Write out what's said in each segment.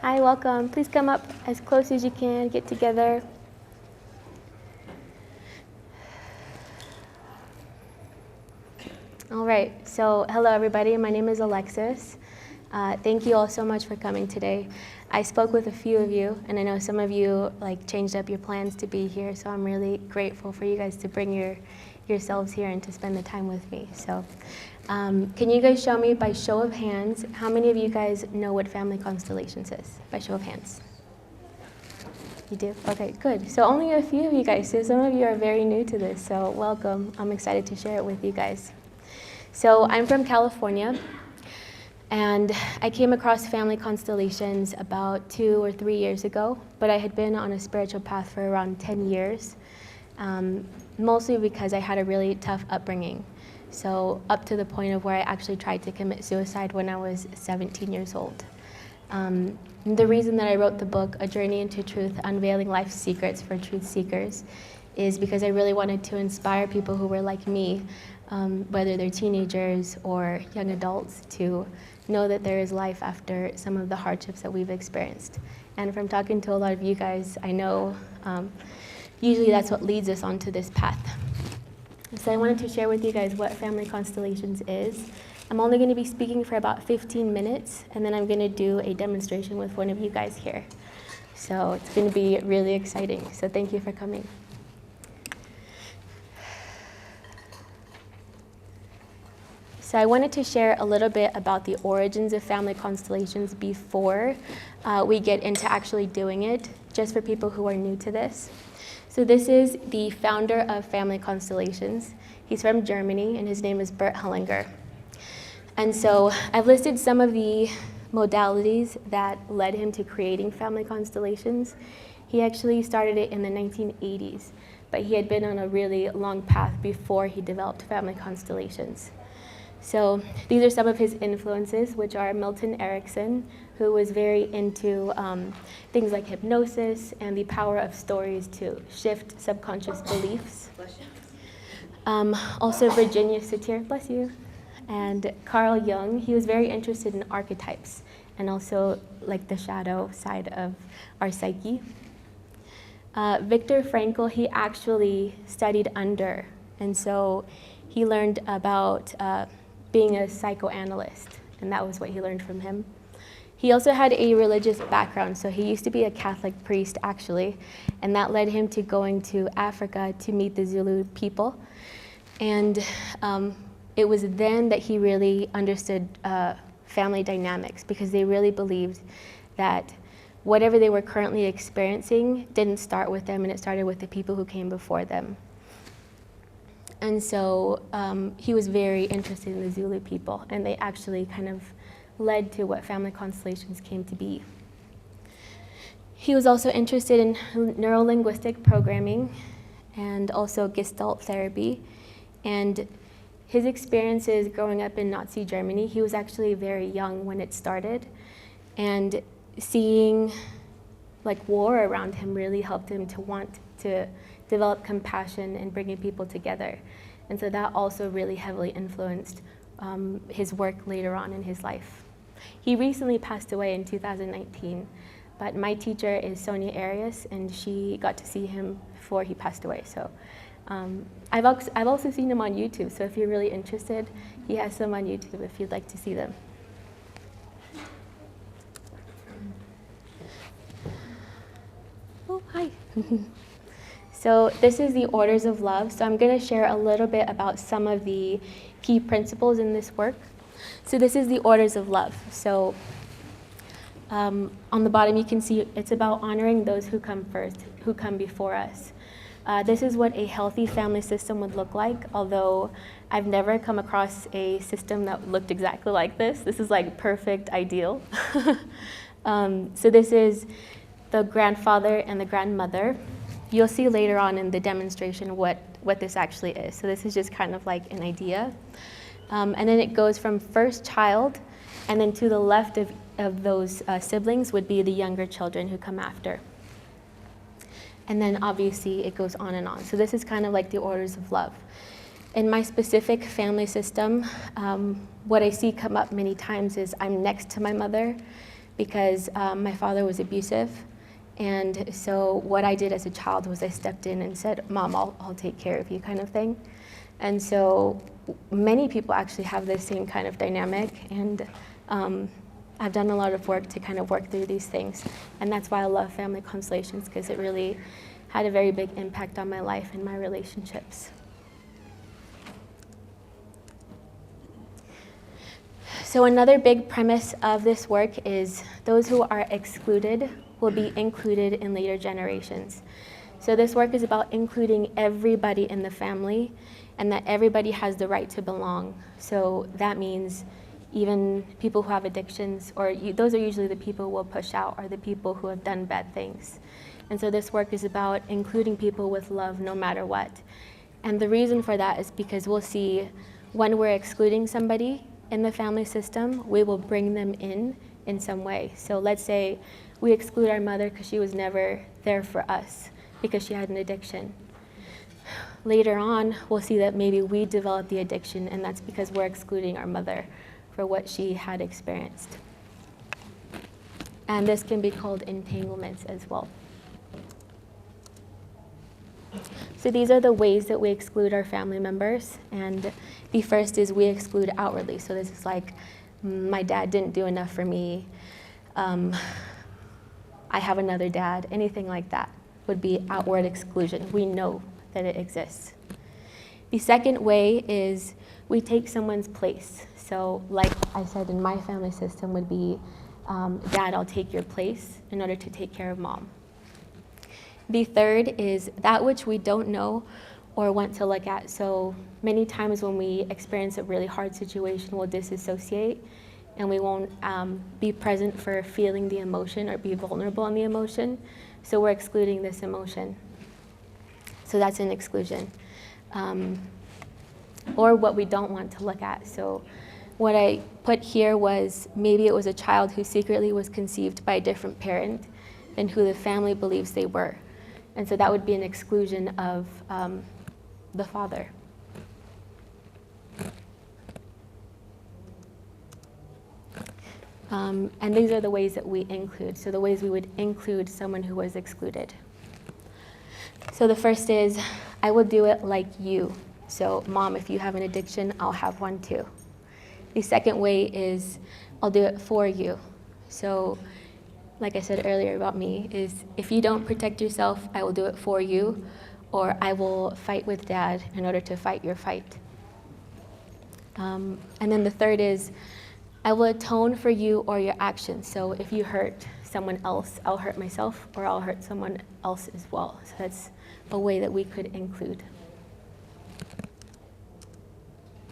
Hi, welcome. Please come up as close as you can, get together. All right, so hello everybody, my name is Alexis. Thank you all so much for coming today. I spoke with a few of you, and I know some of you changed up your plans to be here, so I'm really grateful for you guys to bring yourselves here and to spend the time with me. So can you guys show me by show of hands, how many of you guys know what family constellations is? By show of hands. You do? Okay, good. So only a few of you guys, so some of you are very new to this, so welcome. I'm excited to share it with you guys. So I'm from California, and I came across family constellations about 2 or 3 years ago, but I had been on a spiritual path for around 10 years, mostly because I had a really tough upbringing. So up to the point of where I actually tried to commit suicide when I was 17 years old. The reason that I wrote the book, A Journey into Truth, Unveiling Life's Secrets for Truth Seekers, is because I really wanted to inspire people who were like me, whether they're teenagers or young adults, to know that there is life after some of the hardships that we've experienced. And from talking to a lot of you guys, I know usually that's what leads us onto this path. So I wanted to share with you guys what family constellations is. I'm only going to be speaking for about 15 minutes, and then I'm going to do a demonstration with one of you guys here. So it's going to be really exciting. So thank you for coming. So I wanted to share a little bit about the origins of family constellations before we get into actually doing it, just for people who are new to this. So this is the founder of family constellations. He's from Germany, and his name is Bert Hellinger. And so I've listed some of the modalities that led him to creating family constellations. He actually started it in the 1980s, but he had been on a really long path before he developed family constellations. So these are some of his influences, which are Milton Erickson, who was very into things like hypnosis and the power of stories to shift subconscious beliefs. Also Virginia Satir, bless you, and Carl Jung. He was very interested in archetypes and also like the shadow side of our psyche. Viktor Frankl, he actually studied under, and so he learned about being a psychoanalyst, and that was what he learned from him. He also had a religious background, so he used to be a Catholic priest, actually, and that led him to going to Africa to meet the Zulu people. And it was then that he really understood family dynamics, because they really believed that whatever they were currently experiencing didn't start with them, and it started with the people who came before them. And so he was very interested in the Zulu people, and they actually kind of led to what family constellations came to be. He was also interested in neuro-linguistic programming and also Gestalt therapy. And his experiences growing up in Nazi Germany, he was actually very young when it started, and seeing war around him really helped him to want to develop compassion and bringing people together. And so that also really heavily influenced his work later on in his life. He recently passed away in 2019, but my teacher is Sonia Arias, and she got to see him before he passed away. So I've also seen him on YouTube, so if you're really interested, he has some on YouTube if you'd like to see them. Oh, hi. So this is the orders of love. So I'm going to share a little bit about some of the key principles in this work. So this is the orders of love. So on the bottom you can see it's about honoring those who come first, who come before us. This is what a healthy family system would look like, although I've never come across a system that looked exactly like this. This is like perfect ideal. So this is the grandfather and the grandmother. You'll see later on in the demonstration what this actually is. So this is just kind of like an idea. And then it goes from first child, and then to the left of those siblings would be the younger children who come after. And then obviously it goes on and on. So this is kind of like the orders of love. In my specific family system, what I see come up many times is I'm next to my mother because my father was abusive. And so what I did as a child was I stepped in and said, Mom, I'll take care of you, kind of thing. And so many people actually have this same kind of dynamic, and I've done a lot of work to kind of work through these things. And that's why I love family constellations, because it really had a very big impact on my life and my relationships. So another big premise of this work is those who are excluded will be included in later generations. So this work is about including everybody in the family, and that everybody has the right to belong. So that means even people who have addictions, or those are usually the people we'll push out, or the people who have done bad things. And so this work is about including people with love no matter what. And the reason for that is because we'll see when we're excluding somebody in the family system, we will bring them in some way. So let's say we exclude our mother because she was never there for us because she had an addiction. Later on, we'll see that maybe we developed the addiction, and that's because we're excluding our mother for what she had experienced. And this can be called entanglements as well. So these are the ways that we exclude our family members. And the first is we exclude outwardly. So this is like, my dad didn't do enough for me. I have another dad. Anything like that would be outward exclusion. We know that it exists. The second way is we take someone's place. So like I said, in my family system would be, Dad, I'll take your place in order to take care of Mom. The third is that which we don't know or want to look at. So many times when we experience a really hard situation, we'll disassociate and we won't be present for feeling the emotion or be vulnerable in the emotion. So we're excluding this emotion. So that's an exclusion. Or what we don't want to look at. So what I put here was maybe it was a child who secretly was conceived by a different parent than who the family believes they were. And so that would be an exclusion of the father. And these are the ways that we include. So the ways we would include someone who was excluded. So the first is, I will do it like you. So Mom, if you have an addiction, I'll have one too. The second way is, I'll do it for you. So like I said earlier about me, is if you don't protect yourself, I will do it for you, or I will fight with Dad in order to fight your fight. And then the third is, I will atone for you or your actions. So if you hurt someone else, I'll hurt myself, or I'll hurt someone else as well. So that's a way that we could include.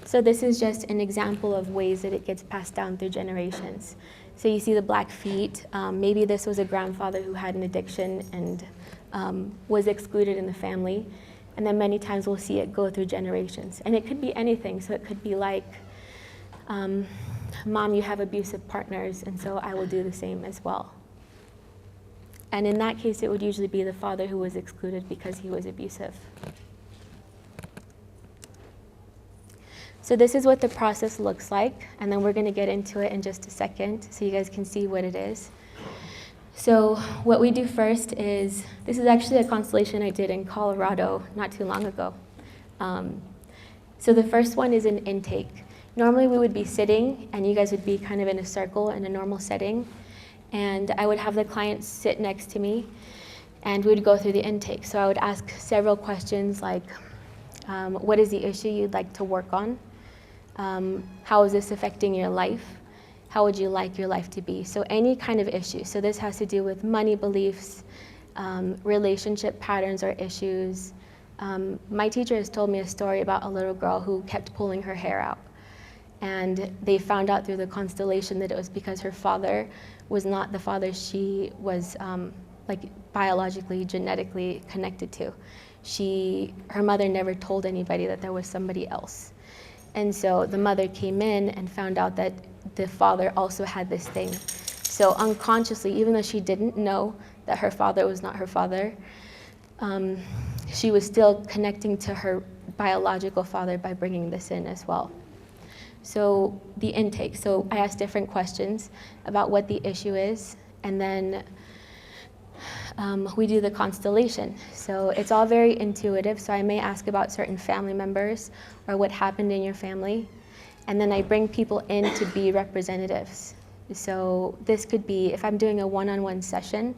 So this is just an example of ways that it gets passed down through generations. So you see the black feet. Maybe this was a grandfather who had an addiction and was excluded in the family. And then many times we'll see it go through generations. And it could be anything. So it could be like, Mom, you have abusive partners, and so I will do the same as well. And in that case, it would usually be the father who was excluded because he was abusive. So this is what the process looks like, and then we're going to get into it in just a second so you guys can see what it is. So what we do first is, this is actually a constellation I did in Colorado not too long ago. So the first one is an intake. Normally we would be sitting, and you guys would be kind of in a circle in a normal setting, and I would have the client sit next to me, and we would go through the intake. So I would ask several questions like, what is the issue you'd like to work on? How is this affecting your life? How would you like your life to be? So any kind of issue. So this has to do with money beliefs, relationship patterns or issues. My teacher has told me a story about a little girl who kept pulling her hair out. And they found out through the constellation that it was because her father was not the father she was biologically, genetically connected to. Her mother never told anybody that there was somebody else. And so the mother came in and found out that the father also had this thing. So unconsciously, even though she didn't know that her father was not her father, she was still connecting to biological father by bringing this in as well. So the intake, so I ask different questions about what the issue is, and then we do the constellation. So it's all very intuitive, so I may ask about certain family members or what happened in your family, and then I bring people in to be representatives. So this could be, if I'm doing a one-on-one session,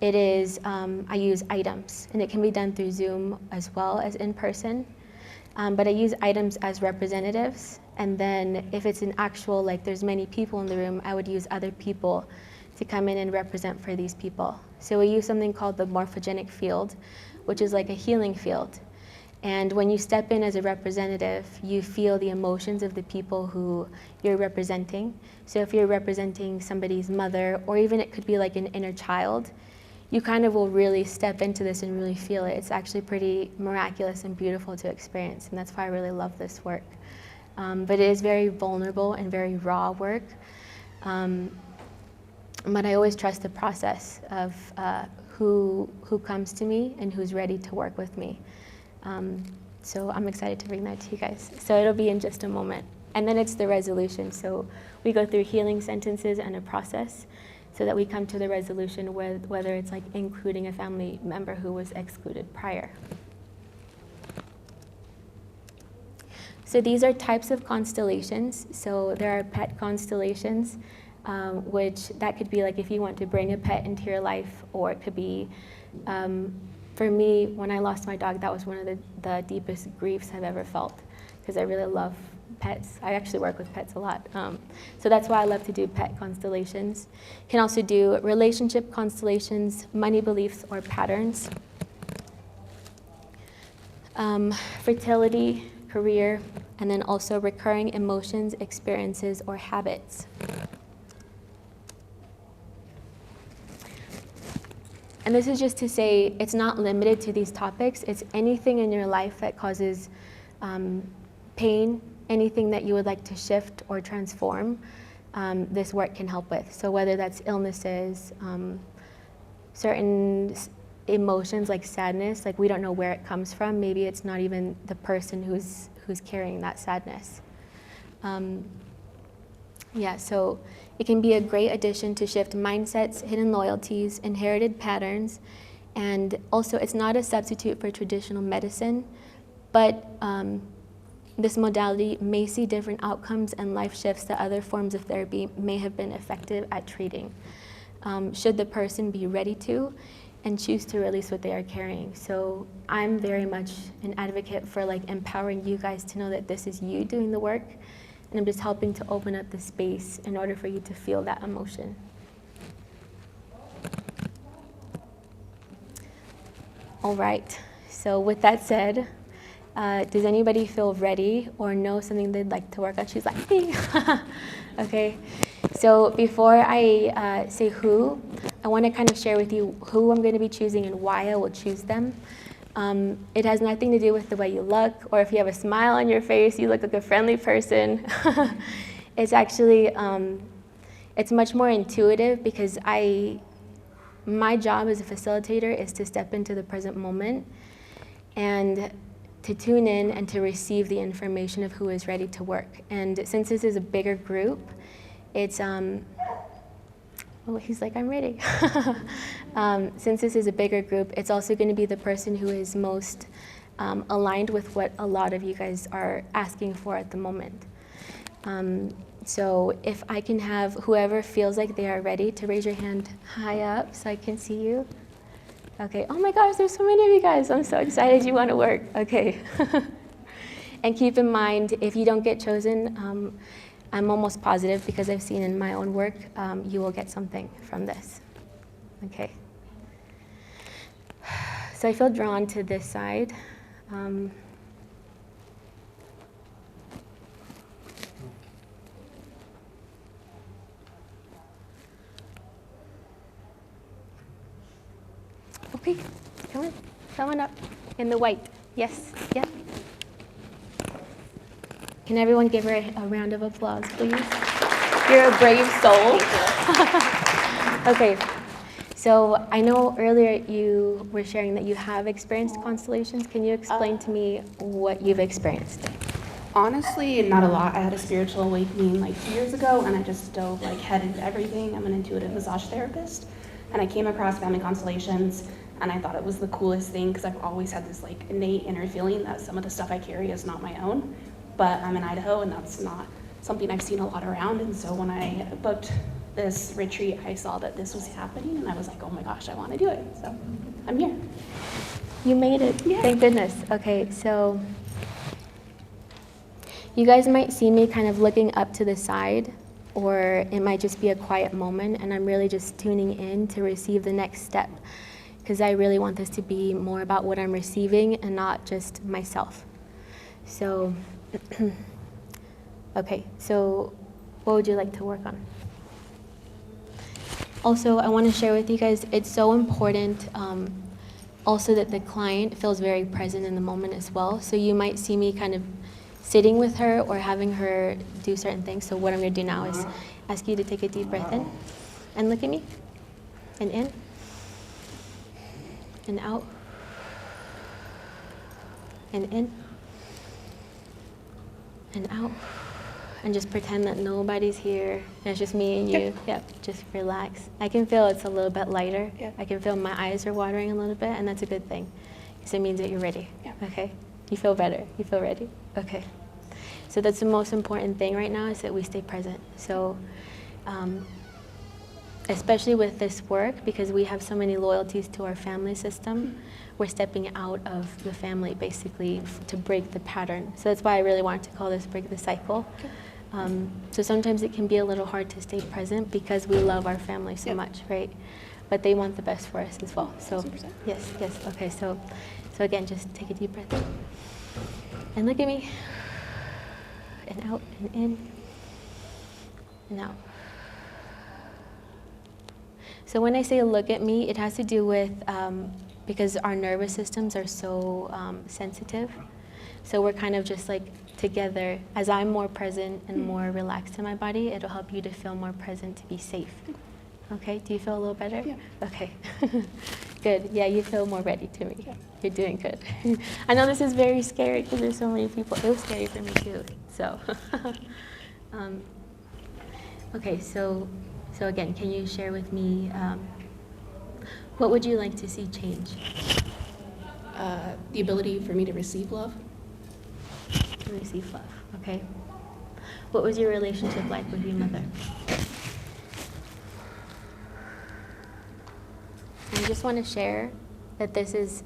it is, I use items, and it can be done through Zoom as well as in person, but I use items as representatives, and then if it's an actual, like there's many people in the room, I would use other people to come in and represent for these people. So we use something called the morphogenic field, which is like a healing field. And when you step in as a representative, you feel the emotions of the people who you're representing. So if you're representing somebody's mother, or even it could be like an inner child, you kind of will really step into this and really feel it. It's actually pretty miraculous and beautiful to experience, and that's why I really love this work. But it is very vulnerable and very raw work. But I always trust the process of who comes to me and who's ready to work with me. So I'm excited to bring that to you guys. So it'll be in just a moment. And then it's the resolution. So we go through healing sentences and a process so that we come to the resolution whether it's like including a family member who was excluded prior. So these are types of constellations. So there are pet constellations, which that could be like if you want to bring a pet into your life, or it could be, for me, when I lost my dog, that was one of the deepest griefs I've ever felt, because I really love pets. I actually work with pets a lot. So that's why I love to do pet constellations. You can also do relationship constellations, money beliefs, or patterns. Fertility, career, and then also recurring emotions, experiences, or habits. And this is just to say it's not limited to these topics. It's anything in your life that causes pain, anything that you would like to shift or transform, this work can help with. So whether that's illnesses, certain emotions like sadness, like we don't know where it comes from. Maybe it's not even the person who's carrying that sadness. Yeah, so it can be a great addition to shift mindsets, hidden loyalties, inherited patterns, and also it's not a substitute for traditional medicine, but this modality may see different outcomes and life shifts that other forms of therapy may have been effective at treating, should the person be ready to and choose to release what they are carrying. So I'm very much an advocate for like empowering you guys to know that this is you doing the work, and I'm just helping to open up the space in order for you to feel that emotion. All right, so with that said, does anybody feel ready or know something they'd like to work on? She's like, me. Okay, so before I say who, I want to kind of share with you who I'm going to be choosing and why I will choose them. It has nothing to do with the way you look, or if you have a smile on your face, you look like a friendly person. It's actually, it's much more intuitive, because my job as a facilitator is to step into the present moment and to tune in and to receive the information of who is ready to work. And since this is a bigger group, it's, oh, he's like, I'm ready. Since this is a bigger group, it's also going to be the person who is most aligned with what a lot of you guys are asking for at the moment. So if I can have whoever feels like they are ready to raise your hand high up so I can see you. Okay, oh my gosh, there's so many of you guys. I'm so excited you want to work. Okay. And keep in mind, if you don't get chosen, I'm almost positive, because I've seen in my own work, you will get something from this. Okay. So I feel drawn to this side. Okay, come on up in the white. Yes, yeah. Can everyone give her a round of applause, please? You're a brave soul. Okay, So I know earlier you were sharing that you have experienced constellations. Can you explain to me what you've experienced? Honestly, not a lot. I had a spiritual awakening like 2 years ago, and I just dove like head into everything. I'm an intuitive massage therapist, and I came across family constellations, and I thought it was the coolest thing because I've always had this like innate inner feeling that some of the stuff I carry is not my own. But I'm in Idaho, and that's not something I've seen a lot around. And so when I booked this retreat, I saw that this was happening, and I was like, oh my gosh, I want to do it. So I'm here. You made it. Yeah. Thank goodness. Okay, so you guys might see me kind of looking up to the side, or it might just be a quiet moment, and I'm really just tuning in to receive the next step, because I really want this to be more about what I'm receiving and not just myself. So, okay, so what would you like to work on? Also, I want to share with you guys, it's so important also that the client feels very present in the moment as well. So you might see me kind of sitting with her or having her do certain things. So what I'm going to do now is ask you to take a deep breath in and look at me. And in and out and in and out. And just pretend that nobody's here. And it's just me and you. Yep, just relax. I can feel it's a little bit lighter. Yeah. I can feel my eyes are watering a little bit, and that's a good thing, because it means that you're ready. Yeah. Okay? You feel better. You feel ready? Okay. So that's the most important thing right now, is that we stay present. So especially with this work, because we have so many loyalties to our family system, we're stepping out of the family basically to break the pattern. So that's why I really wanted to call this Break the Cycle. So sometimes it can be a little hard to stay present because we love our family so much, right? But they want the best for us as well. So 100%. yes. Okay, so again, just take a deep breath in. And look at me. And out and in and out. So when I say look at me, it has to do with, because our nervous systems are so sensitive. So we're kind of just like together. As I'm more present and more relaxed in my body, it'll help you to feel more present, to be safe. Okay, do you feel a little better? Yeah. Okay, good. Yeah, you feel more ready to me. Yeah. You're doing good. I know this is very scary because there's so many people. It was scary for me too, so. Okay, so again, can you share with me, what would you like to see change? The ability for me to receive love. To receive love, okay. What was your relationship like with your mother? I just want to share that this is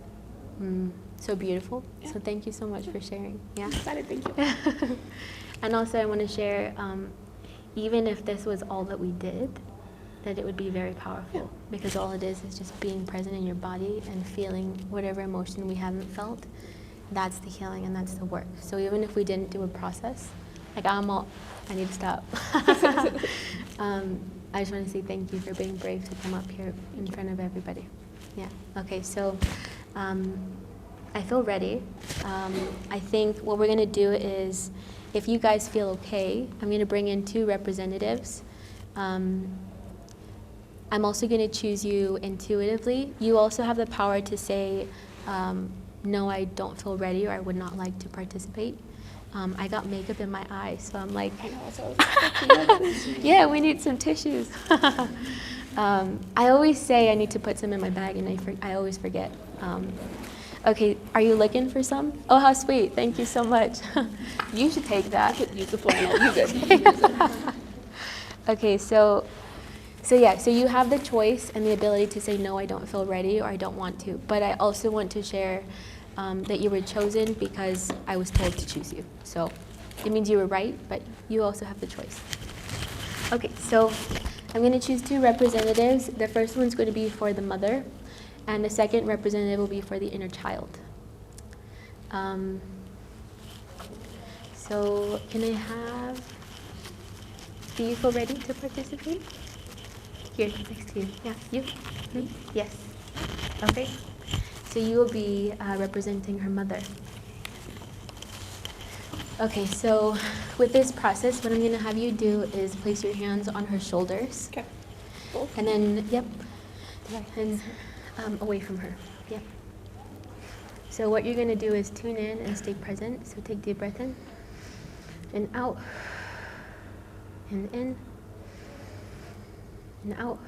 so beautiful. Yeah. So thank you so much for sharing. Yeah. Excited, thank you. And also I want to share, even if this was all that we did, that it would be very powerful, because all it is just being present in your body and feeling whatever emotion we haven't felt. That's the healing and that's the work. So even if we didn't do a process, like I need to stop. I just want to say thank you for being brave to come up here in front of everybody. Yeah, okay, so I feel ready. I think what we're gonna do is, if you guys feel okay, I'm gonna bring in 2 representatives. I'm also gonna choose you intuitively. You also have the power to say, no, I don't feel ready, or I would not like to participate. I got makeup in my eyes, so I'm like, I know, so yeah, we need some tissues. I always say I need to put some in my bag, and I always forget. Okay, are you looking for some? Oh, how sweet, thank you so much. You should take that. I could use the flannel, you good. Okay, so you have the choice and the ability to say, no, I don't feel ready, or I don't want to. But I also want to share that you were chosen because I was told to choose you. So it means you were right, but you also have the choice. Okay, so I'm going to choose 2 representatives. The first one's going to be for the mother, and the second representative will be for the inner child. So can I have, do you feel ready to participate? Here, next to you. Yeah, you? Me? Yes. Okay. So you will be representing her mother. Okay, so with this process, what I'm going to have you do is place your hands on her shoulders. Okay. Both. And then, yep. Hands away from her. Yep. So what you're going to do is tune in and stay present. So take deep breath in and out and in and out.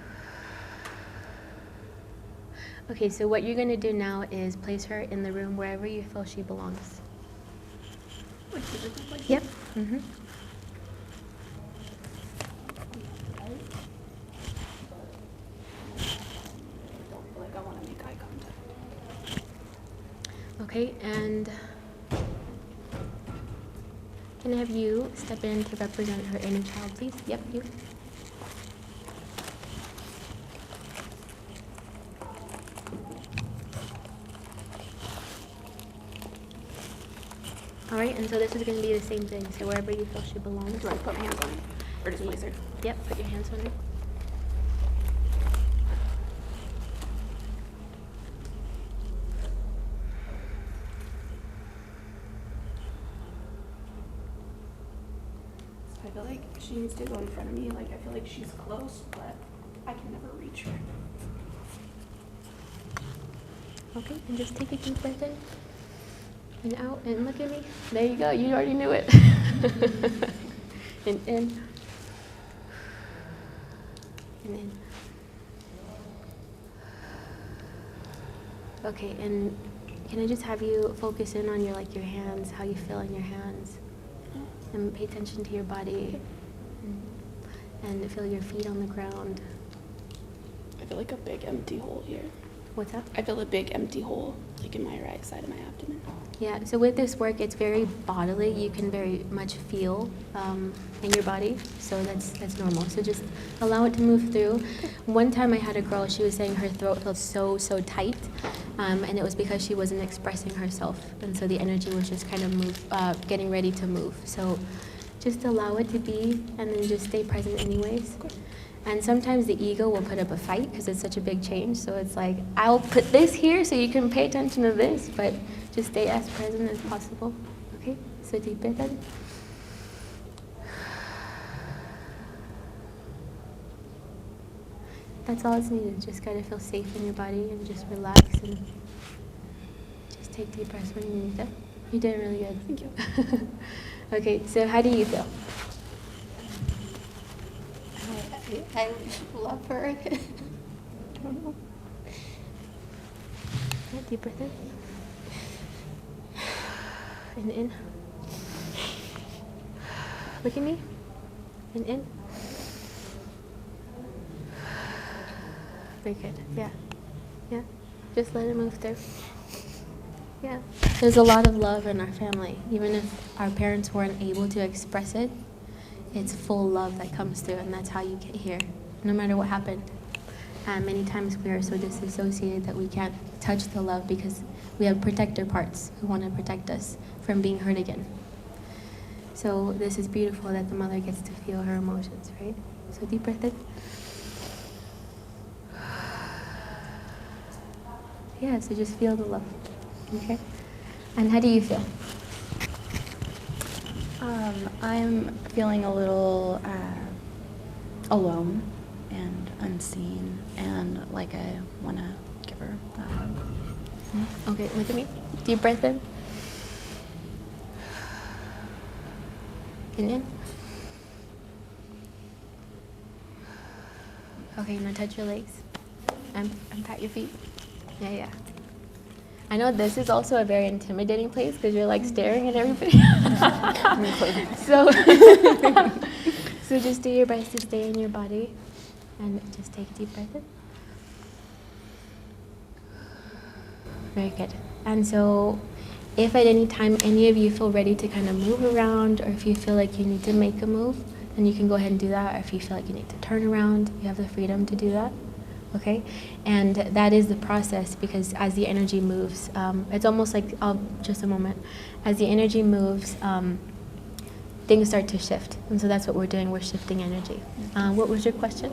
Okay, so what you're going to do now is place her in the room wherever you feel she belongs. Yep. Mm-hmm. I want to make eye contact. Okay, and can I have you step in to represent her inner child, please? Yep, you. All right, and so this is going to be the same thing. So wherever you feel she belongs. Do I put my hands on it? Or just place her? Yep, put your hands on her. I feel like she needs to go in front of me. Like, I feel like she's close, but I can never reach her. Okay, and just take a deep breath in and out and look at me. There you go, you already knew it. And in. And in. Okay, and can I just have you focus in on your hands, how you feel in your hands, and pay attention to your body, and feel your feet on the ground. I feel like a big empty hole here. What's up? I feel a big empty hole, like in my right side of my abdomen. Yeah, so with this work, it's very bodily. You can very much feel in your body, so that's normal. So just allow it to move through. One time I had a girl, she was saying her throat felt so tight, and it was because she wasn't expressing herself, and so the energy was just kind of getting ready to move. So just allow it to be, and then just stay present anyways. And sometimes the ego will put up a fight because it's such a big change. So it's like, I'll put this here so you can pay attention to this, but just stay as present as possible. Okay? So deep breath in. That's all it's needed. Just gotta feel safe in your body and just relax and just take deep breaths when you need them. You did really good. Thank you. Okay, so how do you feel? I love her. I don't know. Yeah, deep breath in. And in. Look at me. And in. Very good. Yeah. Yeah. Just let it move through. Yeah. There's a lot of love in our family. Even if our parents weren't able to express it, it's full love that comes through, and that's how you get here, no matter what happened. And many times we are so disassociated that we can't touch the love because we have protector parts who want to protect us from being hurt again. So this is beautiful that the mother gets to feel her emotions, right? So deep breath in. Yeah, so just feel the love, okay? And how do you feel? I'm feeling a little alone and unseen, and like I want to give her a hug. Okay, look at me. Deep breath in. And in. Okay, now touch your legs. And pat your feet. Yeah. I know this is also a very intimidating place because you're like staring at everybody. So just do your best to stay in your body and just take a deep breath in. Very good. And so if at any time any of you feel ready to kind of move around, or if you feel like you need to make a move, then you can go ahead and do that. Or if you feel like you need to turn around, you have the freedom to do that. Okay, and that is the process, because as the energy moves, it's almost like, just a moment, as the energy moves, things start to shift, and so that's what we're doing, we're shifting energy. What was your question?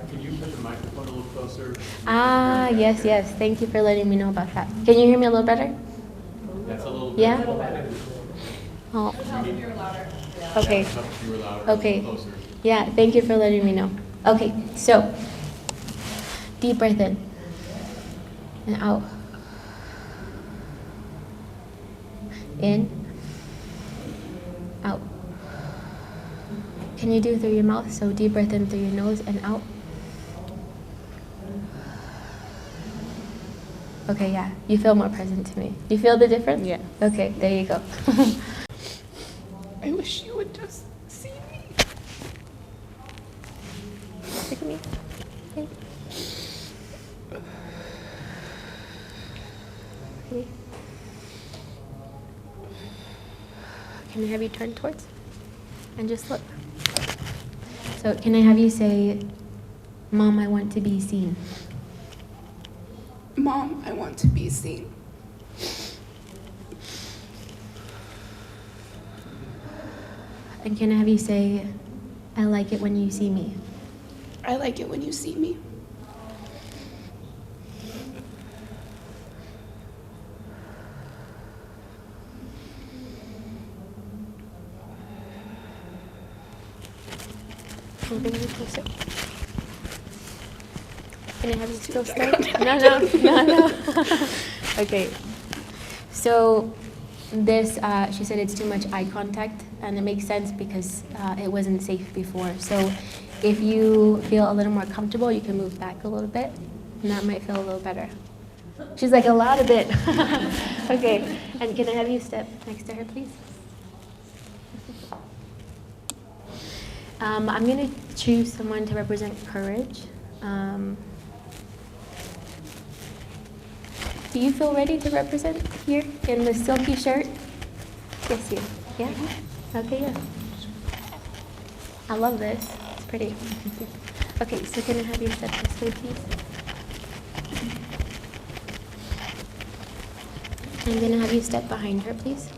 Could you put the microphone a little closer? Yes, thank you for letting me know about that. Can you hear me a little better? That's a little bit. Yeah? Oh. Okay. If you were louder, Okay. closer. Yeah, thank you for letting me know. Okay, so Deep breath in and out. In, out. Can you do it through your mouth? So deep breath in through your nose and out. Okay, yeah, you feel more present to me. You feel the difference? Yeah. Okay, there you go. I wish you would just see me. Look at me. Okay. Okay. Can I have you turn towards? And just look. So can I have you say, Mom, I want to be seen? Mom, I want to be seen. And can I have you say, I like it when you see me? I like it when you see me. Can you bring me closer? Can I have you still stay? No. Okay. So this, she said it's too much eye contact, and it makes sense because it wasn't safe before. So if you feel a little more comfortable, you can move back a little bit, and that might feel a little better. She's like, a lot of it. Okay, and can I have you step next to her, please? I'm going to choose someone to represent courage. Do you feel ready to represent here in the silky shirt? Yes, you. Yeah? Okay, yeah. I love this. It's pretty. Okay, so can I have you step this way, please? I'm going to have you step behind her, please.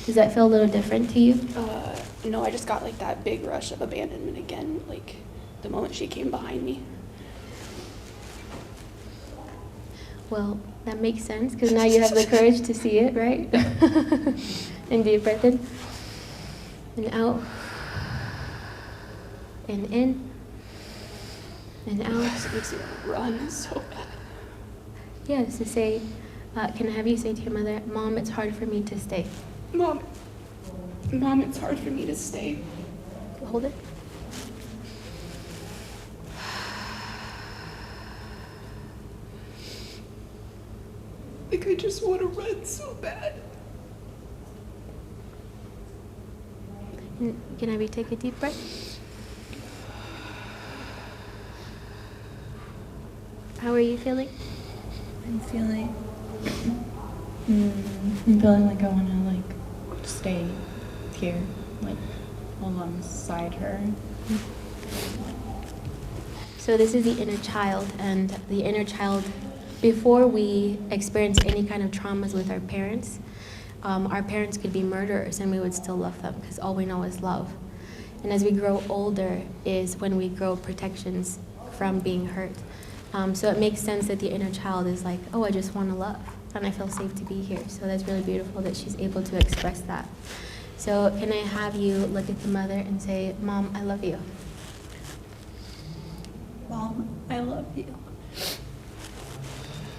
Does that feel a little different to you? No, I just got like that big rush of abandonment again, like the moment she came behind me. Well, that makes sense because now you have the courage to see it, right? And deep breath in and out and in and out. It makes me run so bad. Yes, to say, can I have you say to your mother, Mom, it's hard for me to stay. Mom, it's hard for me to stay. Hold it. Like I just want to run so bad. And can I have you take a deep breath? How are you feeling? I'm feeling like I want to like stay here, like alongside her. So this is the inner child, and the inner child, before we experience any kind of traumas with our parents could be murderers and we would still love them because all we know is love. And as we grow older is when we grow protections from being hurt. So it makes sense that the inner child is like, oh, I just want to love and I feel safe to be here. So that's really beautiful that she's able to express that. So can I have you look at the mother and say, Mom, I love you. Mom, I love you.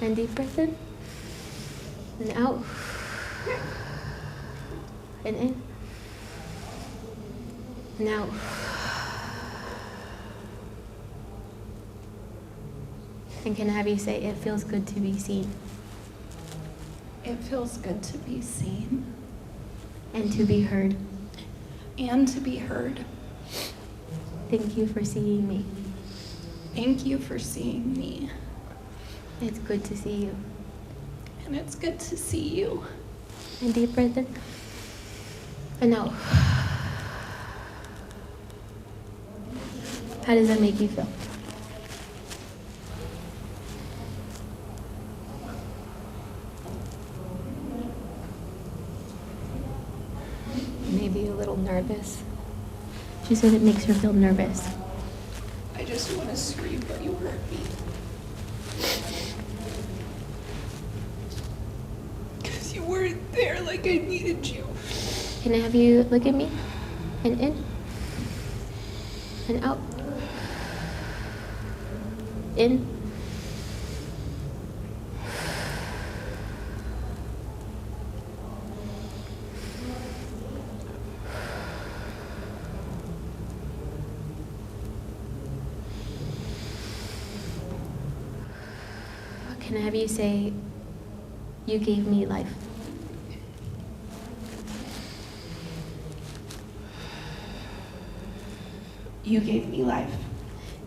And deep breath in and out and in and out. And can I have you say, it feels good to be seen It feels good to be seen and to be heard. and to be heard. Thank you for seeing me. Thank you for seeing me. It's good to see you. And it's good to see you. And deep breath in and out. How does that make you feel? Maybe a little nervous. She said it makes her feel nervous. I just want to scream, but you hurt me. Because you weren't there like I needed you. Can I have you look at me? And in. And out. In. Can I have you say, you gave me life? You gave me life.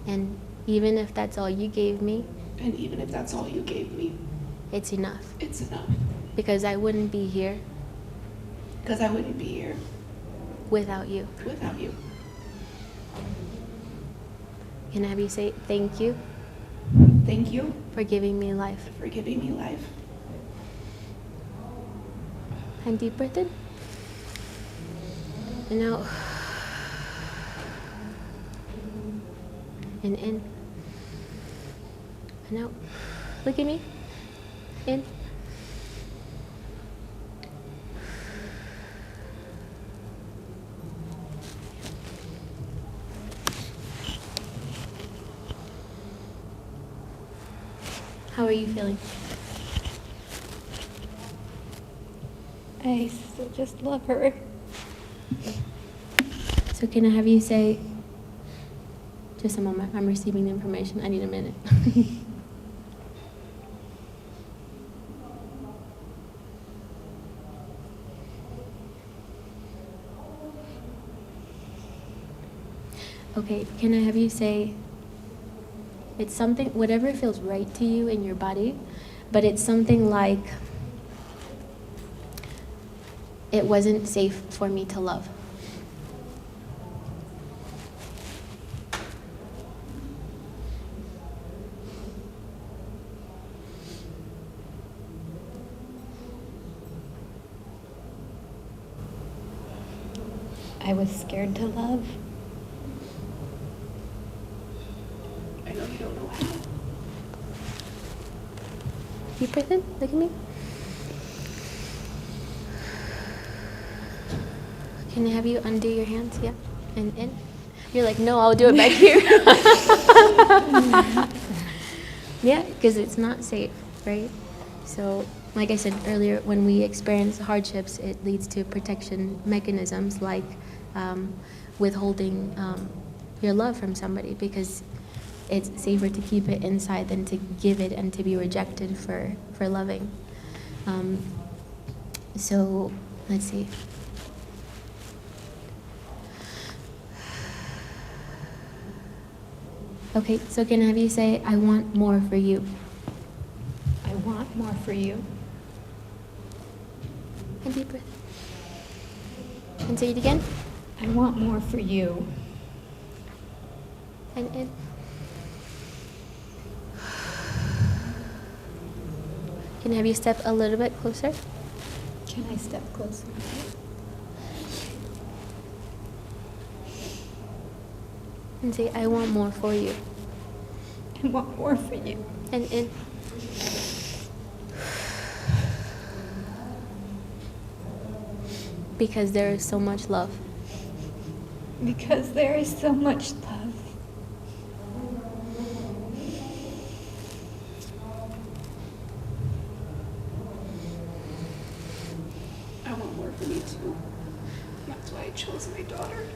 And even if that's all you gave me, And even if that's all you gave me, it's enough. it's enough. Because I wouldn't be here Because I wouldn't be here without you. without you. Can I have you say, thank you Thank you for giving me life? for giving me life. And deep breath in. And out. And in. And out. Look at me. In. How are you feeling? I still just love her. So can I have you say, just a moment, I'm receiving the information, I need a minute. Okay, can I have you say, it's something, whatever feels right to you in your body, but it's something like, it wasn't safe for me to love. I was scared to love. I know you don't know how. Deep breath in, look at me. Can I have you undo your hands? Yeah, and in. You're like, no, I'll do it back here. Yeah, because it's not safe, right? So, like I said earlier, when we experience hardships, it leads to protection mechanisms like withholding your love from somebody, because it's safer to keep it inside than to give it and to be rejected for loving. So, let's see. Okay, so can I have you say, I want more for you? I want more for you. And deep breath. And say it again. I want more for you. And in. Can I have you step a little bit closer? Can I step closer? And say, I want more for you. I want more for you. And in. Because there is so much love. Because there is so much love. I want more for me too. That's why I chose my daughter.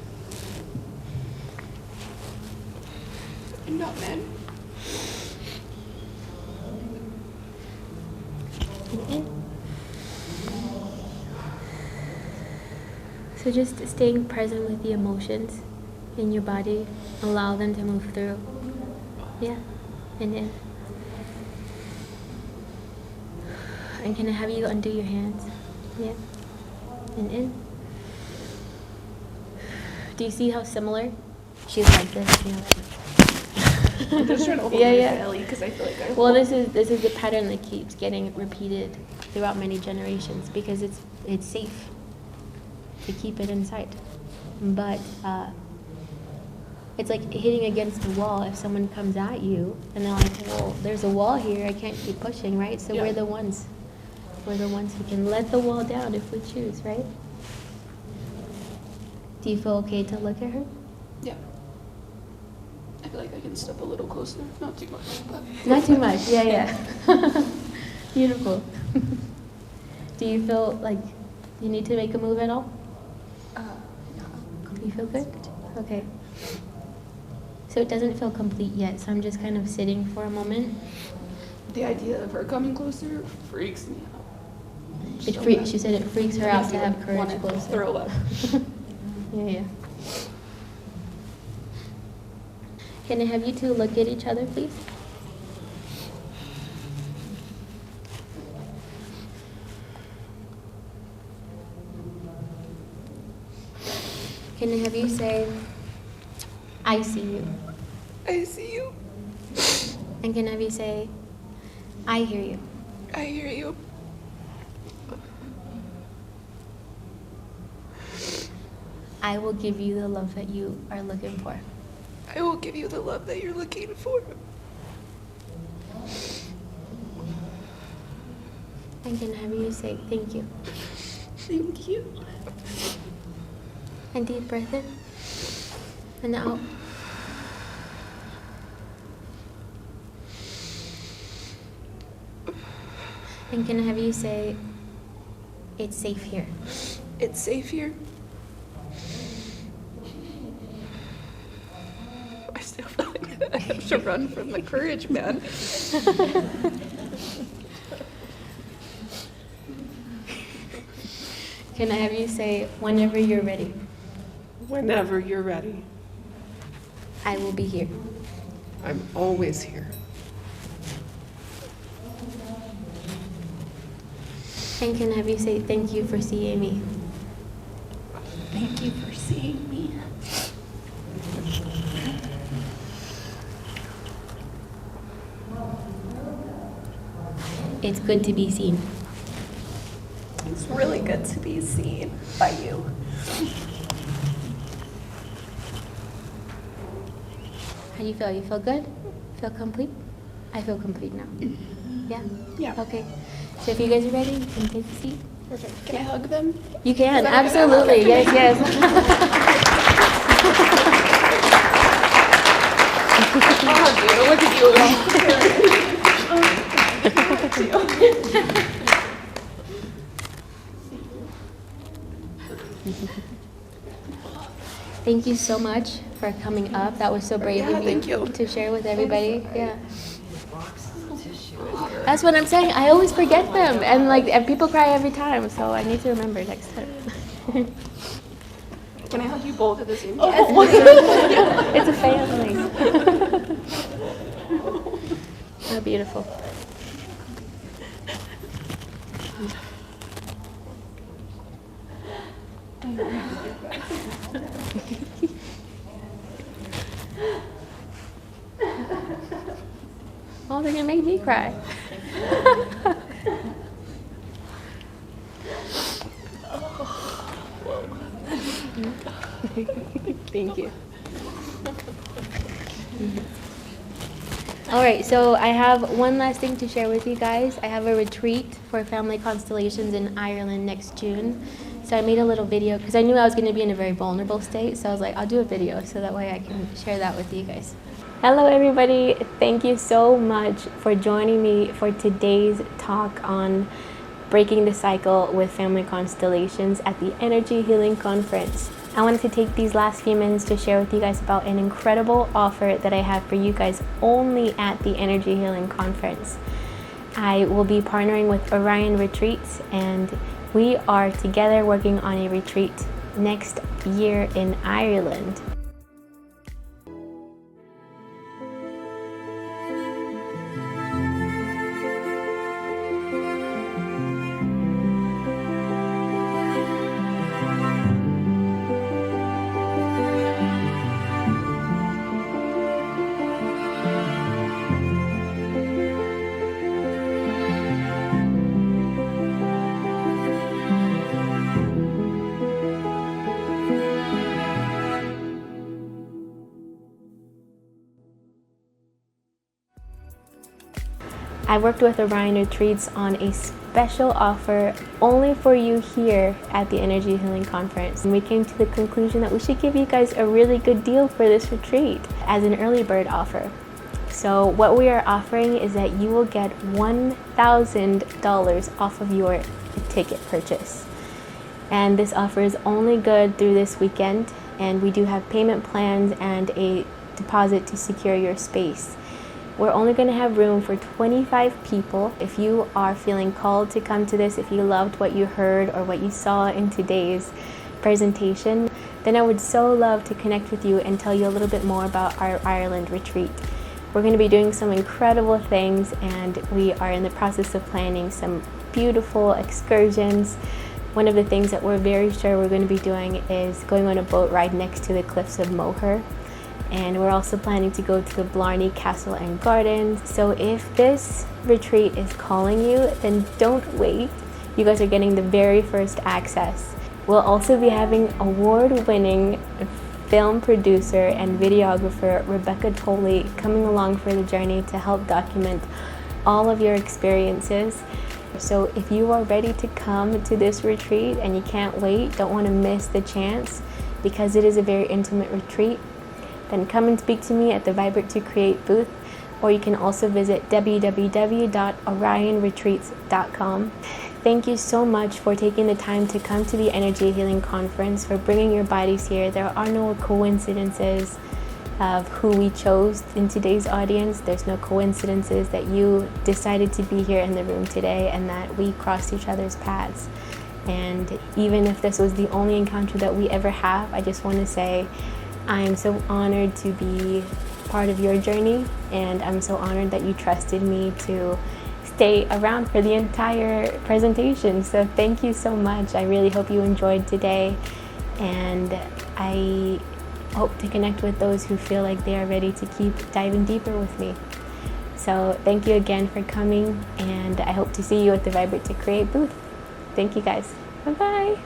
And not men. And in. So just staying present with the emotions in your body, allow them to move through. Yeah, and in. And can I have you undo your hands? Yeah, and in. Do you see how similar? She's like this, you know. I'm just trying to hold Yeah, my yeah. belly because I feel like I Well, this is the pattern that keeps getting repeated throughout many generations because it's safe to keep it inside. But it's like hitting against a wall. If someone comes at you and they're like, well, there's a wall here, I can't keep pushing, right? So Yeah. we're the ones who can let the wall down if we choose, right? Do you feel okay to look at her? Yeah. I feel like I can step a little closer, not too much, but. Not too much, yeah. Beautiful. Do you feel like you need to make a move at all? No. You feel good? Okay. So it doesn't feel complete yet, so I'm just kind of sitting for a moment. The idea of her coming closer freaks me out. She said it freaks her out to have courage Want to closer. throw up. Yeah. Can I have you two look at each other, please? Can I have you say, I see you? I see you. And can I have you say, I hear you? I hear you. I will give you the love that you are looking for. I will give you the love that you're looking for. And can I have you say, thank you? Thank you. And deep breath in and out. And can I have you say, it's safe here? It's safe here. I still feel like I have to run from the courage, man. Can I have you say, whenever you're ready, Whenever you're ready, I will be here? I'm always here. And can I have you say, thank you for seeing me? Thank you for seeing me. It's good to be seen. It's really good to be seen by you. How do you feel? You feel good? Feel complete? I feel complete now. Yeah? Yeah. Okay. So if you guys are ready, you can take a seat. Perfect. Can I hug them? You can, Is that okay? absolutely. Okay. Yes. I'll hug you. Look at you. Thank you so much for coming up. That was so brave Yeah, of thank you. to share with everybody. Yeah. That's what I'm saying. I always forget them, and people cry every time, so I need to remember next time. Can I hug you both at the same time? It's a family. Oh, beautiful. Oh, they're gonna make me cry. Thank you. All right, so I have one last thing to share with you guys. I have a retreat for family constellations in Ireland next June. So I made a little video because I knew I was going to be in a very vulnerable state. So I was like, I'll do a video so that way I can share that with you guys. Hello, everybody. Thank you so much for joining me for today's talk on breaking the cycle with family constellations at the Energy Healing Conference. I wanted to take these last few minutes to share with you guys about an incredible offer that I have for you guys only at the Energy Healing Conference. I will be partnering with Orion Retreats, and we are together working on a retreat next year in Ireland. I worked with Orion Retreats on a special offer only for you here at the Energy Healing Conference. And we came to the conclusion that we should give you guys a really good deal for this retreat as an early bird offer. So what we are offering is that you will get $1,000 off of your ticket purchase. And this offer is only good through this weekend, and we do have payment plans and a deposit to secure your space. We're only going to have room for 25 people. If you are feeling called to come to this, if you loved what you heard or what you saw in today's presentation, then I would so love to connect with you and tell you a little bit more about our Ireland retreat. We're going to be doing some incredible things, and we are in the process of planning some beautiful excursions. One of the things that we're very sure we're going to be doing is going on a boat ride next to the cliffs of Moher. And we're also planning to go to the Blarney Castle and Gardens. So if this retreat is calling you, then don't wait. You guys are getting the very first access. We'll also be having award-winning film producer and videographer Rebecca Tolley coming along for the journey to help document all of your experiences. So if you are ready to come to this retreat and you can't wait, don't want to miss the chance, because it is a very intimate retreat, then come and speak to me at the Vibrate to Create booth, or you can also visit www.orionretreats.com. Thank you so much for taking the time to come to the Energy Healing Conference, for bringing your bodies here. There are no coincidences of who we chose in today's audience. There's no coincidences that you decided to be here in the room today and that we crossed each other's paths. And even if this was the only encounter that we ever have, I just want to say I am so honored to be part of your journey, and I'm so honored that you trusted me to stay around for the entire presentation. So thank you so much. I really hope you enjoyed today, and I hope to connect with those who feel like they are ready to keep diving deeper with me. So thank you again for coming, and I hope to see you at the Vibrate to Create booth. Thank you guys. Bye-bye.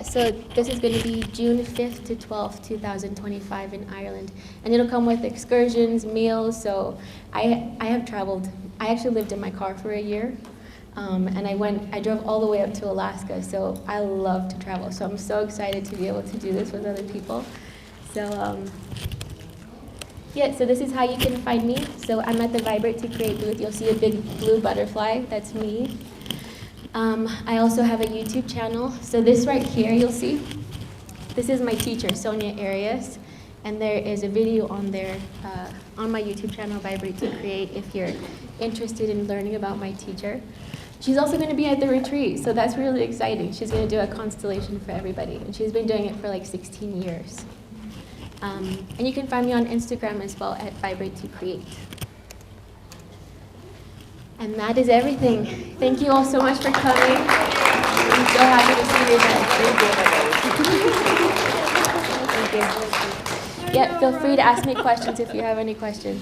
So this is going to be June 5th to 12th, 2025 in Ireland. And it'll come with excursions, meals. So I have traveled. I actually lived in my car for a year. And I drove all the way up to Alaska. So I love to travel. So I'm so excited to be able to do this with other people. So so this is how you can find me. So I'm at the Vibrate to Create booth. You'll see a big blue butterfly. That's me. I also have a YouTube channel. So this right here, you'll see, this is my teacher, Sonia Arias, and there is a video on there on my YouTube channel, Vibrate to Create, if you're interested in learning about my teacher. She's also going to be at the retreat, so that's really exciting. She's going to do a constellation for everybody, and she's been doing it for like 16 years. And you can find me on Instagram as well at Vibrate to Create. And that is everything. Thank you all so much for coming. I'm so happy to see you again. Thank you. Yeah, feel free to ask me questions if you have any questions.